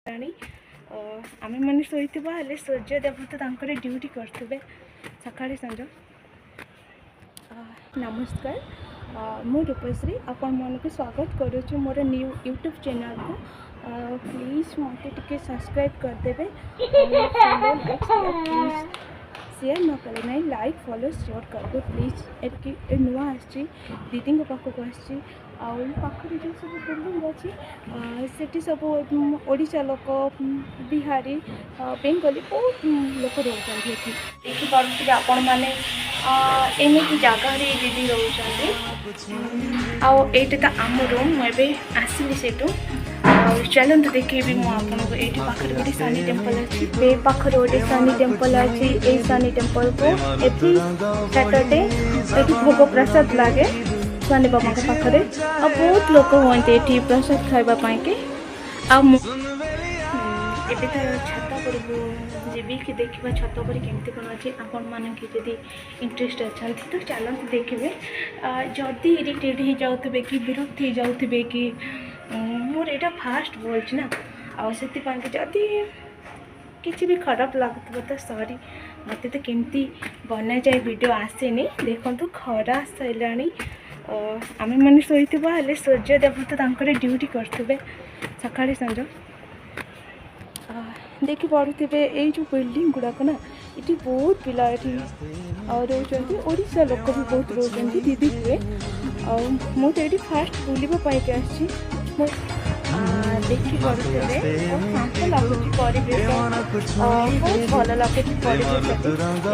आम मैंने शोले सूर्य देवता तांकर ड्यूटी करते सकाळे संज। नमस्कार, मु रूपश्री आपण मन को स्वागत करुच्ची मोर न्यू यूट्यूब चैनल को। प्लीज मत टे सब्सक्राइब करदे, शेयर न कले ना लाइक फॉलो शेयर करदे प्लीज। ए नुआ दीदी पाखक आखिरी जो सब बिल्डिंग अच्छी से सब ओडिशा लोक बिहारी बेंगली बहुत लोक रोचे। देखिए आपण मैंने एमती जगह दीदी रोचे आईटे तो आम रूम मुझे आसली से चलते देखेबी मुझे ये पाखे गोटे शनि टेम्पल अच्छी ये पाखे गोटे शनि टेम्पल अच्छी। ये शनि टेम्पल को एवरी सैटरडे ये भोग प्रसाद लगे शनि बाबा पाखे आ बहुत लोक हमें ये प्रसाद खावाई के एबे तो छत पर जीवी कि देखा छत पर केमती कौन अच्छे आपण मानक जदि इंटरेस्ट अच्छा तो चलते देखिए। जदि इरिटेट हो जाते कि विरक्त हो जाते कि मोर यहाँ फास्ट बोलছি ना आती जदि किसी भी खराब लगुव तो सॉरी मत तो केमती बना जाए वीडियो आसेनी। देखो खरा सारा आम मैंने शोले सूर्य देवता तांकर ड्यूटी करते सकाळे संज। देखी पड़ुवे ये जो बिल्डिंग गुड़ाक ना ये बहुत पिला रोचे ओडिशा लोक भी बहुत रोचे दीदी हुए मुझे फास्ट बुलवाई के आसी देखी पड़ुवे शांत लगुच परिवेश बहुत भल लगुच परिवेश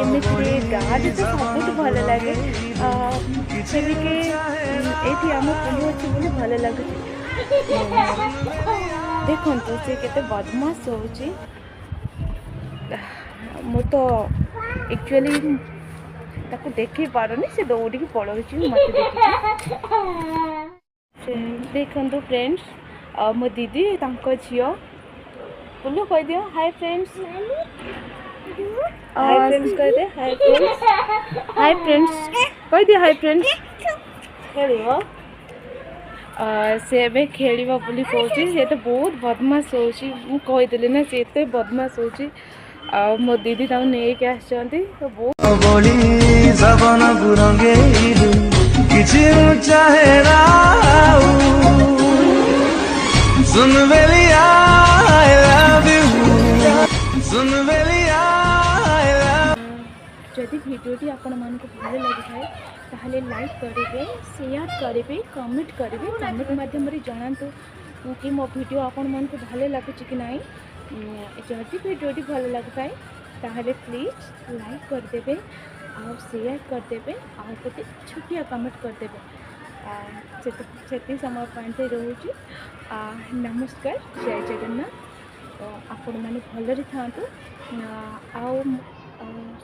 एमती गाँव तो सब भल लगे सेमिके ये आम बुलू अच्छे बोली भल लगुच। देखो सी के बदमाश हो मु तो एक्चुअली देख पारुनी से दौड़ की पड़ोची मत देखु फ्रेंड्स मो दीदी झी बोलो कह दियो हाय फ्रेंड्स। हाय फ्रेंड्स कह दे हाय फ्रेंड्स। हाय फ्रेंड्स कह दियो हाय फ्रेंड्स। खेल से खेल बोली कौन से तो बहुत बदमाश होदेली ना से एत बदमाश हो मो दीदी तक नहीं के आसती तो जदि भिडियोटी आपण मानक भल लगी थाए लाइक करेंगे शेयर करेंगे कमेंट करेंगे कमेंट माध्यम जनातु कि मो वीडियो आपण मानक भल लगुच कि ना। जदि भिडियोटी भल लगी थाए प्लीज लाइक करदे और शेयर करदे और गोटे छोटिया कमेंट करदे से समय पाते रोचे। नमस्कार जय जगन्नाथ आपण मैंने भलरे था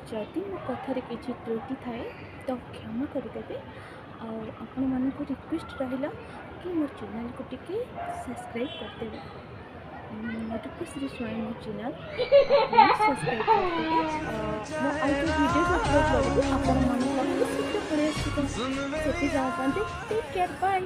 जदि मो कथार किसी त्रुटि थाए तो क्षमा करदे और आपण मानक रिक्वेस्ट रहा कि मो चैनल को टिके सब्सक्राइब करदे रूपश्री स्वयं मो चैनल सब्सक्राइब करदे मो आज वीडियो अपलोड करेंगे आपण मानक शीघ्र पड़े टेक केयर बाय।